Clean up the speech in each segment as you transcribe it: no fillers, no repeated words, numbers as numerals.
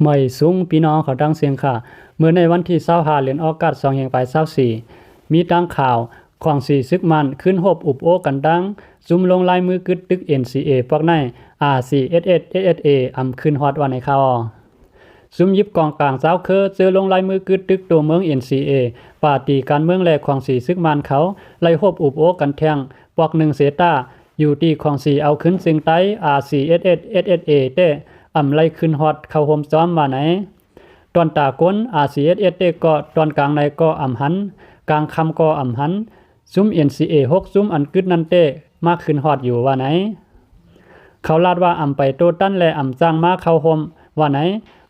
ไม่สูงพี่น้องเขาดังเสียงค่ะเมื่อในวันที่25เดือนออกาศ2524มีดังข่าวของสีซึกมันขึ้นหบอุบโอกันดังซุ่มลงลายมือกึดตึก NCA พวกใน RCSS-SSA อำขึ้นฮอดวันในข่าวซุ่มยิบกองกลางเจ้าคือเจอลงลายมือกึดตึกตัวเมือง NCA ปาร์ตี้การเมืองแลของสีซึกมันเขาไล่หบอุบโอกันแทงปอก1เซตาอยู่ที่ของสีเอาขึ้นซึ่งใต้ RCSS-SSA เต้อำไล่ขึ้นฮอดเข้าโฮมซ้อมว่าไหนตอนตากน RCSS เต้ก็ตอนกลางในก็อำหันกลางคำก็อำหันซุ่ม NCA 6ซุ่มอันกึดนั่นเต้มากขึ้นฮอดอยู่ว่าไหนเขาลาดว่าอำไปโตตั้นแลอำจ้างมาเข้าโฮมว่าไหน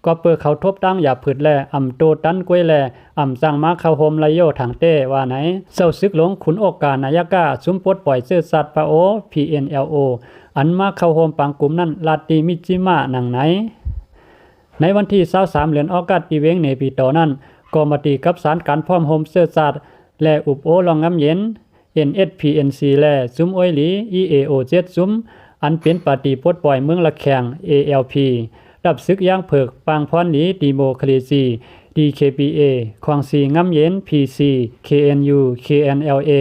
ก็เปิดเขาทบตั้งอย่าผึดแลอำโตตั้นกล้วยแลอำจ้างมาเข้าโฮมไลโยทางเต้ว่าไหนเศร้าซึกหลงขุนโอกานายกาซุ่มปลดปล่อยเสื้อสัตว์ปะโอ PNLO อันมาเข้าโฮมปังกลุ่มนั้นลาติมิจิมะหนังไหนในวันที่23เดือนออกาศปีเวงในปีต่อนั้นก็มาตีกับสารการพร้อมโฮมเสื้อสัตว์และอุบโอลองงำเย็น NSPNC และซุ่มอ้อยหลี EAO7 ซุ่มอันเป็นปาร์ตี้ปลดปล่อยเมืองละแข่ง ALP ดับซึกย่างเผิกปางพรหลีดีโมคราซี DKPA ควางสีงำเย็น PC KNU KNLA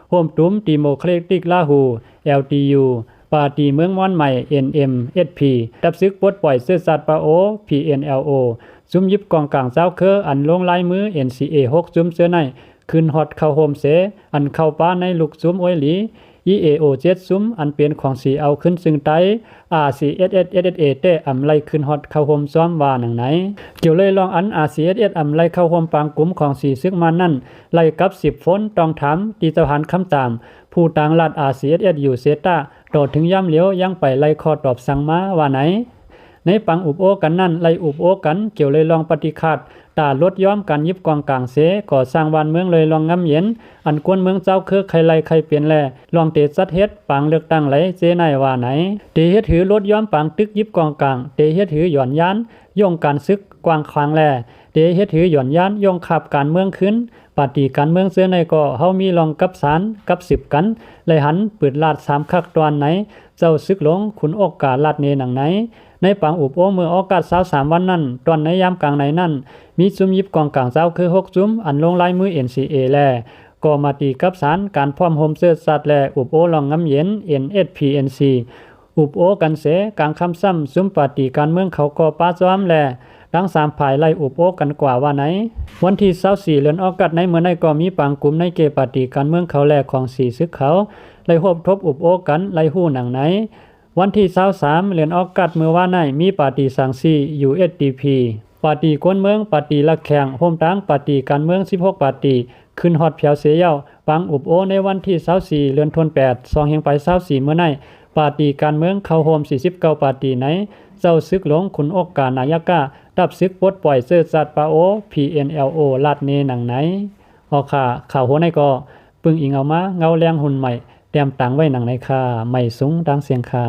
โฮมตุ้มดีโมแครติกลาฮู LTU ปาร์ตี้เมืองม่อนใหม่ NMSP ดับซึกปลดปล่อยเสื้อสัตว์ปะโอ PNLO ซุ่มยิบกองกลางเจ้าเคออันลงลายมือ NCA 6ซุ่มเสื้อในขึ้นฮอดเข้าโฮมเสอันเข้าป้าในลูกซุ่มอ้อยหลี EAO7 ซุ่มอันเป็นของสีเอาขึ้นซึ่งไต RCSS-SSA เต้อำไล่ขึ้นฮอดเข้าโฮมซ้อมว่าหนังไหนเกี่ยวเลยลองอัน RCSS อำไล่เข้าโฮมปางกลุ่มของสีซึกมานั่นไล่กับ10ฝนต้องถามตีตะหันคำตามผู้ต่างลัด RCSS อยู่เซตาต่อถึงย่ำเหลียวยังไปไล่ข้อตอบสั่งมาว่าไหนในปังอุบโอกันนั่นไล่อุบโอกันเกี่ยวเลยลองปฏิฆาตตาลดย้อมกันยิบกองกลางเสก่อสร้างบ้านเมืองเลยลองงำเย็นอันกวนเมืองเจ้าคือใครไล่ใครเปลี่ยนแลลองเตสัดเฮ็ดปังเลือกตั้งไหลเจในว่าไหนเตเฮ็ดถือลดย้อมปังตึกยิบกองกลางเตเฮ็ดถือหย่อนยานย่องการซึกกว้างขวางแลเตเฮ็ดถือหย่อนยานย่องขับการเมืองขึ้นปฏิการเมืองเสื้อในก็เฮามีลองกับสารกับ10กันเลยหันปืดลาด3คักตอนไหนเจ้าซึกหลงขุนอกกาลาดเนหนังไหนในปังอุบโอเมื่อออกาศ23วันนั้นตอนในยามกลางในนั้นมีซุ่มยิบกองกลางเจ้าคือ6ซุ่มอันลงลายมือ NCA แลก็มาตีกับสารการพร้อมโฮมเสื้อสัตว์และอุบโอลองงำเย็น NSPNC อุบโอกันเสกลางคำซ้ำซุ่มปฏิการเมืองเขาก็ป้าซ้อมแลดัง3ภายไล่อุบโอกันกว่าว่าไหนวันที่24เดือนออกาศในเมื่อในก็มีปังกลุ่มในเกปฏิการเมืองเขาแลของสีซึกเขาไล่โฮบทบอุบโอกันไล่ฮู้หนังไหนวันที่23เดือนออกาศเมื่อว่าในมีปาร์ตี้สังสี USDP ปาร์ตี้กวนเมืองปาร์ตี้ละแข่งโฮมตั้งปาร์ตี้การเมือง16ปาร์ตี้ขึ้นฮอดเพียวเสียเย้าปังอุบโอในวันที่24เดือนธันวาคม2เฮงไป24เมื่อในปาร์ตี้การเมืองเข้าโฮม49ปาร์ตี้ไหนเจ้าซึกหลงขุนอกกานายกาดับซึกปลดปล่อยเสื้อสัตว์ปะโอ PNLO ลาดเนหนังไหนออค่ะข่าวโหในก็ปึงอิงเอามาเงาแรงหุ่นใหม่เตรียมตังไว้หนังในค่ะไม่สูงดังเสียงค่ะ